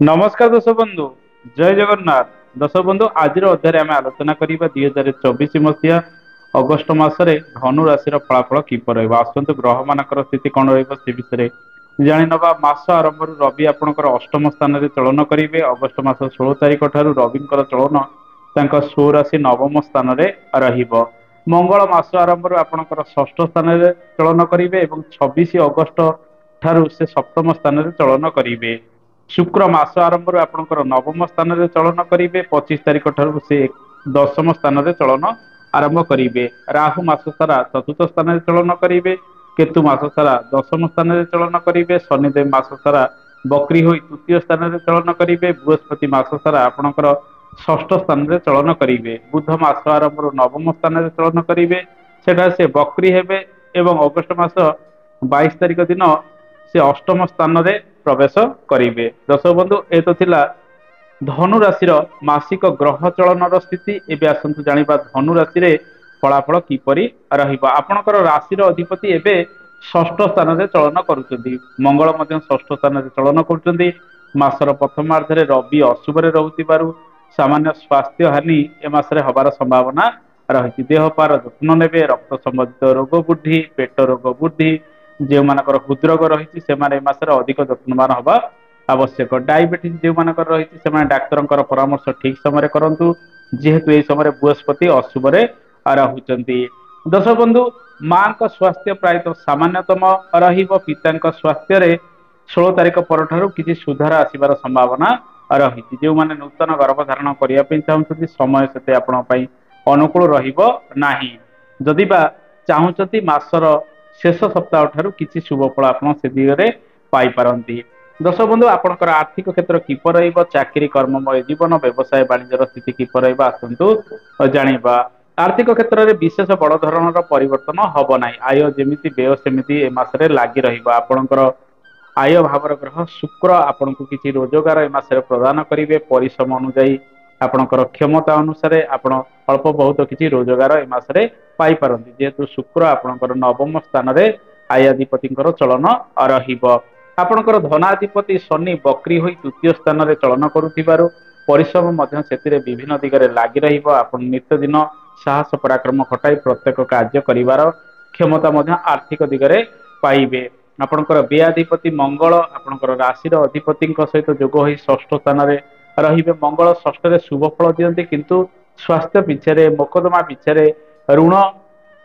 नमस्कार दर्शक बंधु जय जगन्नाथ। दर्शक बंधु आज अध्याय आम आलोचना करवा 2024 मसीहा अगस्ट मसरे धनु राशि फलाफल किपर आसतु ग्रह मान स्थिति कौन रे विषय जाणी नवा। मास आरंभ रवि आपंकर अष्टम स्थान में चलन करेंगे। अगस्ट मास 16 तारिख ठार रवि चलन स्वराशि नवम स्थान में रहिबो। मंगल मास आरंभ आपंकर षष्ठ स्थान में चलन करेंगे और 26 अगस्ट ठारू से सप्तम स्थान में चलन करेंगे। शुक्र मास आरंभ आपंकर नवम स्थान में चलन करेंगे। 25 तारिख ठारू से दशम स्थान में चलन आरंभ करेंगे। राहु मास सारा चतुर्थ स्थान में चलन करेंगे। केतु मास सारा दशम स्थान में चलन करेंगे। शनिदेव मास सारा बकरी हो तृतीय स्थान में चलन करेंगे। बृहस्पति मास सारा आपंकर षष्ठ स्थान में चलन करेंगे। बुध मास आरंभ नवम स्थान में चलन करेंगे। सेठा से बकरी हेबे एवं अगस्ट मास 22 तारिख दिन से अष्टम स्थान में प्रवेश करेंगे। दर्शक बंधु ए तो थिला धनु राशि मासिक ग्रह चलन स्थिति। एवं आसतु जानिबा धनु राशि रे फलाफल किपरि रहिबा। आपणकर राशि अधिपति एवं षष्ठ स्थान में चलन करुछंती। मंगल मध्य षष्ठ स्थान में चलन करुछंती। मासर प्रथमार्धरे रवि अशुभरे रहुतिबारु सामान्य स्वास्थ्य हानि ए मासरे हबार संभावना रही। देहपार जत्न नेबे। रक्त संबंधित रोग वृद्धि, पेट रोग वृद्धि, जो मानकर हृदरोग रही से अधिक जत्नवान हवा आवश्यक। डायबिटीज जो मानकर रही से डाक्तर परामर्श ठीक समय करूँ जेहेतु यह समय बृहस्पति अशुभरे रहुचंती। दर्शक बंधु माँ का स्वास्थ्य प्रायतः सामान्यतम रहिबो। पिता स्वास्थ्य रे 16 तारिख पर किसी सुधार आसबार संभावना रही। जो मैंने नूतन गर्भधारण करने चाहते समय से अनुकूल रहिबो नाही। जदि बा चाहूँगी मासर शेष सप्ताह ठारू किसी शुभ फल आप दिगरे पाई पारंती। दर्शक बंधु आपंकर आर्थिक क्षेत्र किपर रहिबो। चाकरी कर्ममय जीवन, व्यवसाय वाणिज्य स्थिति किपर रहिबो आसतु जानिबा। आर्थिक क्षेत्र में विशेष बड़ धरणर परिवर्तन हब नाही। आय जेमिति व्यय सेमिति ए मासरे लागि रहिबो। आपणकर आय भावर ग्रह शुक्र आपन को किसी रोजगार ए मासरे प्रदान करेंगे। परिश्रम अनुजाई आपणकर क्षमता अनुसार आपण अल्प बहुत किसी रोजगार ए मासरे पाई पारंती। जेहेतु शुक्र आपणकर नवम स्थान में आयाधिपति चलन रहिबो। आपणकर धनाधिपति शनि बकरी होई तृतीय स्थान में चलन करुथिबारु परिश्रम मध्य सेतिरे विभिन्न दिगरे लागि रहिबो। आपण नित्य दिन साहस पराक्रम खटाई प्रत्येक कार्य करिवार क्षमता मध्य आर्थिक दिगरे पाइबे। आपणकर व्ययाधिपति मंगल आपणकर राशि अधिपति सहित जोग होई षष्ठ स्थान में रहिबे। मंगल षष्ठ रे शुभ फल दियंती किंतु स्वास्थ्य पिछे मोकदमा पिछे ऋण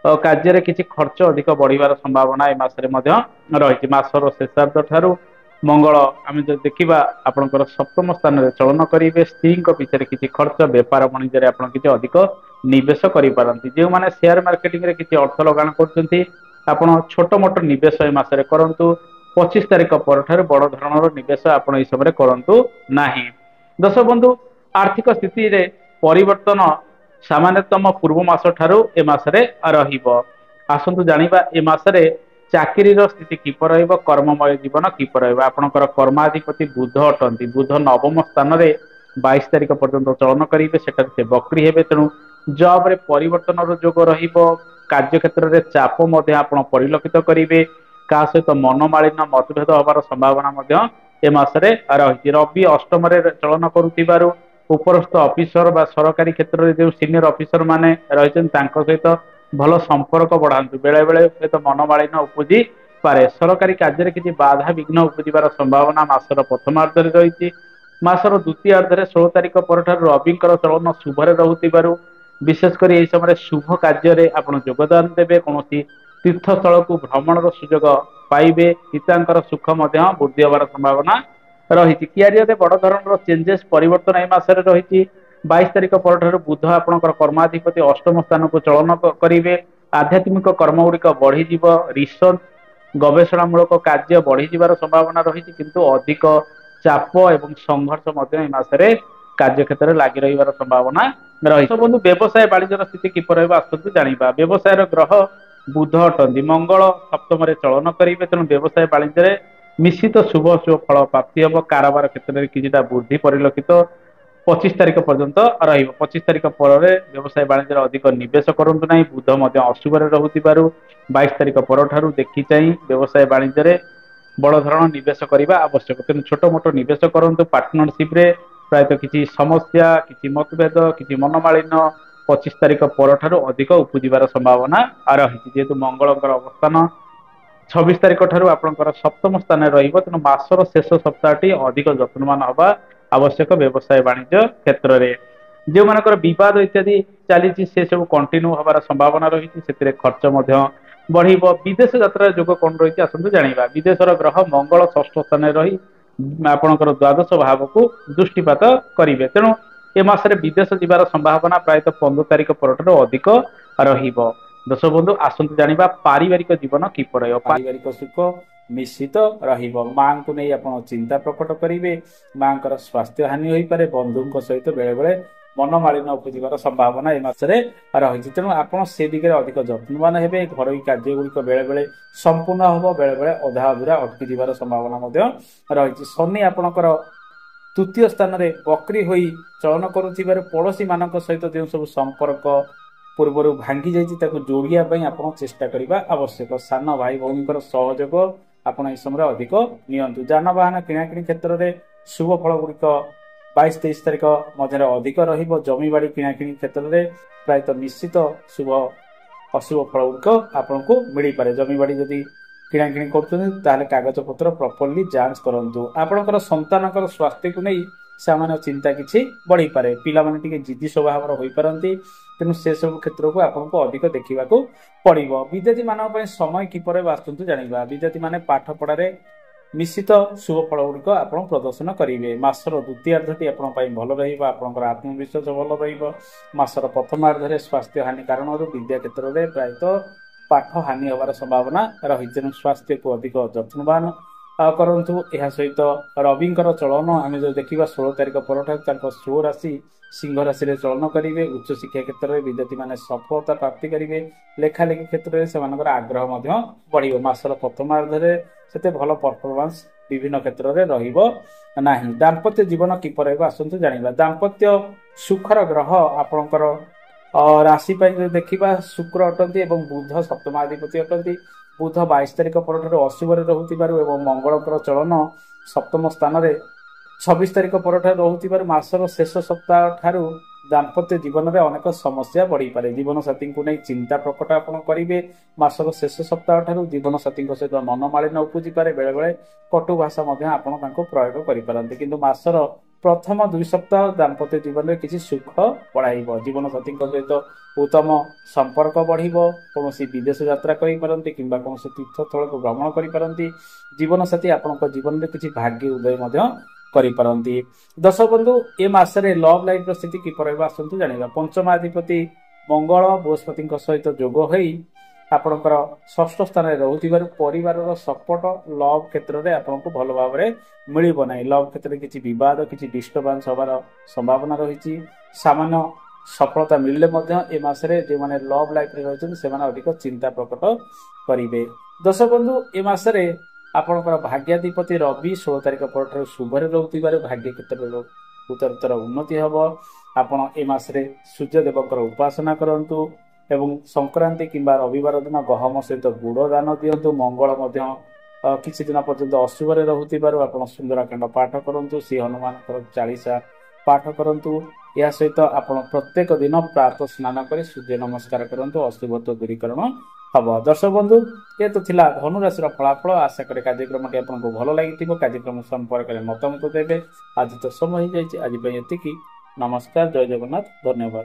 कार्य किसी खर्च अधिक बढ़िवार संभावना ए मासरे रही। मासर शेषार्ध ठारू मंगल आम जो देखा आपंकर सप्तम स्थान में चलन करेंगे। स्त्री पिछे किसी खर्च, बेपार वाणिज्य आप अधिक निवेश करें। जो मैंने शेयर मार्केटिंग रे किसी अर्थ लगान कर छोट मोट निवेश ए मासरे करंतु। 25 तारिख पर बड़ धरणर निवेश आप समय करूँ ना। दर्शक बंधु आर्थिक स्थिति रे परिवर्तन सामान्यतम पूर्व मास ठारू ए मासरे रहिबो। आसंतु जानिबा ए मासरे चाकरी स्थिति किपर रहिबो। कर्ममय जीवन किपर रहिबो। आपणकर कर्माधिपति बुध अटंती। बुध नवम स्थान में 22 तारिख पर्यंत चलन करेंगे। सेठारे से बकरी हेबे। तेणु जॉब रे परिवर्तन जोग रहिबो। कार्य क्षेत्र में चाप मध्य आपण परिलक्षित करेंगे। का सहित मनमालिन्य मतभेद हबार संभावना मध्य ए मासरे रही। रवि अष्टम चलन करुथिबारु उपरस्थ ऑफिसर बा सरकारी क्षेत्र में जो सीनियर ऑफिसर माने रही सहित भल संपर्क बढ़ातु। बेले बेले सहित मनमालिन्य उपजी पारे। सरकारी कार्य किसी बाधा विघ्न उपजिबार संभावना मासर प्रथमार्धरे रही। मासर द्वितीय अर्धरे 16 तारिख पर रवि चलन शुभरे रहुतिबारु विशेषकर यह समय शुभ कार्य आप योगदान देवे। कौन तीर्थस्थल को भ्रमण सुजोग पाइबे। पिता सुख वृद्धि हबार संभावना रही। क्यारियर बड़ धरण चेंजेस परिवर्तन ए मासरे रही। 22 तारिख पर बुध आपणकर कर्माधिपति अष्टम स्थान को चलन करेंगे। आध्यात्मिक कर्म गुड़िक बढ़ीज। रिसर्च गवेषणामूलक कार्य बढ़ीजार संभावना रही किंतु अधिक चाप एवं संघर्ष ए मासरे कार्य क्षेत्र में लगी रही संभावना रही। बंधु व्यवसाय वाणिज्य स्थिति किपर आसतु जानिबा। व्यवसाय ग्रह बुध अटंती। मंगल सप्तम चलन करेंगे। तेणु व्यवसाय वाणिज्य निश्चित शुभ शुभ फल प्राप्ति हम। कारोबार क्षेत्र में किसी वृद्धि परिलक्षित 25 तारिख पर्यंत रही। 25 तारिख पर व्यवसाय वाणिज्य अधिक निवेश करूँ ना। बुध अशुभ रहुथिबारु 22 तारिख पर देखी चाहिए व्यवसाय वाणिज्य बड़ धरण निवेश करने आवश्यक। तेणु छोट मोट निवेश करूँ पार्टनरशिप रे प्रायतः किसी समस्या किसी मतभेद किसी मनमालिन्य 25 तारिख पर अधिक उपजिबार संभावना रही जेहेतु मंगल अवस्थान 26 तारिख ठारू आपंकर सप्तम स्थान रहिबो तेणु मासर शेष सप्ताहटी अधिक जत्नवान हवा आवश्यक व्यवसाय वाणिज्य क्षेत्र में जो मानकर विवाद इत्यादि चली से सब कंटिन्यू हबार संभावना रही से खर्च बढ़ विदेश यात्रा जोग कौन रही आसतु जाना विदेशर ग्रह मंगल षष्ठ स्थान रही आपणकर द्वादश भाव को दृष्टिपात करेंगे तेणु ए मासरे विदेश जीवार संभावना प्रायतः 15 तारिख पर अधिक रहिबो। दर्शक बंधु आसतु जानिबा पारिवारिक जीवन किपर पारिवारिक सुख निश्चित रहिबो। मां को नहीं आपण चिंता प्रकट करेंगे मां स्वास्थ्य हानि हो पारे बंधु सहित बेले बेले मनमालिन्य उपजिबार संभावना ए मासरे रही तेणु आपड़ से दिगरे अधिक जत्नवान हेबे घरोई कार्य गुड़िक बेले बेले संपूर्ण हम बेले बेले अधा अधूरा अटकी जीवार संभावना रही। शनि आपणकर तृतीय स्थान में वक्री होई चलन करुथिबार पड़ोशी मानक सहित जो सब संपर्क पूर्वर भांगी जाइए जोड़िया आप चेष्टा करने आवश्यक। सान भाई भौणी सहयोग आपड़ इस समय अधिक नियंतु। जानवाहन किणाकिणी क्षेत्र में शुभ फल गुड़िक 22-23 तारिख मध्य अधिक रहिबो। जमी बाड़ी किणाकिणी क्षेत्र में प्रायतः निश्चित शुभ अशुभ फल गुड़िक आपन को मिल पारे। जमी बाड़ी जदि किणाकिणी कर कागज पत्र प्रॉपर्ली जांच करंतु। आपणकर संतानकर स्वास्थ्य को नहीं सामान्य चिंता किछि बढ़ी पारे पिला माने टिके जिद्दी स्वभाव होई पारंती तेणु से सब क्षेत्र को आपन को अधिक देखा पड़ो। विद्यार्थी मान समय किपर आसतु जाना विद्यार्थी माने पाठ पढ़ारे निश्चित शुभ फल गुड़िक आप प्रदर्शन करेंगे। मासर द्वितीयार्धटी आपंपाई भल रहा आत्मविश्वास भल रसर प्रथमार्धे स्वास्थ्य हानि कारण विद्या क्षेत्र में प्रायतः पाठ हानि हबार संभावना रही तेणु स्वास्थ्य को अधिक जत्नवान करंतु। यह सहित रविंकर चलन आम जो देखा 16 तारिख पर स्व राशि सिंह राशि में चलन करेंगे। उच्च शिक्षा क्षेत्र में विद्यार्थी माने सफलता प्राप्ति करेंगे। लेखालेखि क्षेत्र में से आग्रह बढ़ मासर प्रथमार्धे से भल परफॉर्मेंस विभिन्न क्षेत्र में रहा। दाम्पत्य जीवन किपर आसतु जाना दाम्पत्य सुखर ग्रह आपणकर राशि देखा शुक्र अटंती और बुध सप्तमाधिपति अटंती। बुध 22 तारिख पर अशुभ रोथिबारु एवं मंगल चलन सप्तम स्थान में 26 तारिख पर रोथिबारु मासर शेष सप्ताह ठारू दाम्पत्य जीवन में अनेक समस्या बढ़ी पारे। जीवन साथी को नहीं चिंता प्रकट आपन करेंगे। मासर शेष सप्ताह ठारू जीवन साथी सहित मनमालिन्य उपजी पारे बेले बेले कटु भाषा आपन प्रयोग करें किंतु मासर प्रथम 2 सप्ताह दाम्पत्य जीवन में किसी सुख बढ़ाइब। जीवन साथी सहित उत्तम संपर्क बढ़ कौन विदेश यात्रा करते कि कौन तीर्थस्थल को भ्रमण करपारती। जीवन साथी आपण जीवन में किसी भाग्य उदय करपारती। दर्शक बंधु ए मासरे लव लाइफ स्थिति किपर आसतु जाना पंचमाधिपति मंगल बृहस्पति सहित जोग होई आपणकर षष्ठ स्थान में रोथिबार परिवार सपोर्ट लव क्षेत्र में आपको भल भाव में मिलब ना। लव क्षेत्र में किसी बद किसी डिस्टर्बांस हबार संभावना रही। सामान्य सफलता मिलले ए मासरे जो मैंने लव लाइफ रही से अधिक चिंता प्रकट करेंगे। दर्शक बंधु ए मासरे आपणकर भाग्याधिपति रवि 16 तारिख पर शुभरे रोथिबार भाग्य क्षेत्र में उत्तरोत्तर उन्नति हम। आपण ए मासरे सूर्यदेवकर उपासना करंतु एवं संक्रांति किंबा रविवार दिन गहम सहित गुड़ दान दिंतु। मंगल किसी दिन पर्यंत अशुभरे रोथिबारु आपण सुंदरकांड पाठ करंतु। श्री हनुमान 40 पाठ करंतु। या सहित आपण प्रत्येक दिन प्रातः स्नान कर सूर्य नमस्कार करंतु अशुभत्व दूरीकरण हम। दर्शक बंधु ये तो थिला धनु राशि फलाफल। आशा करे कार्यक्रम टी आपको भल लगी कार्यक्रम संपर्क में मतामत देवे। आज तो समय हो जाए आज नमस्कार जय जगन्नाथ धन्यवाद।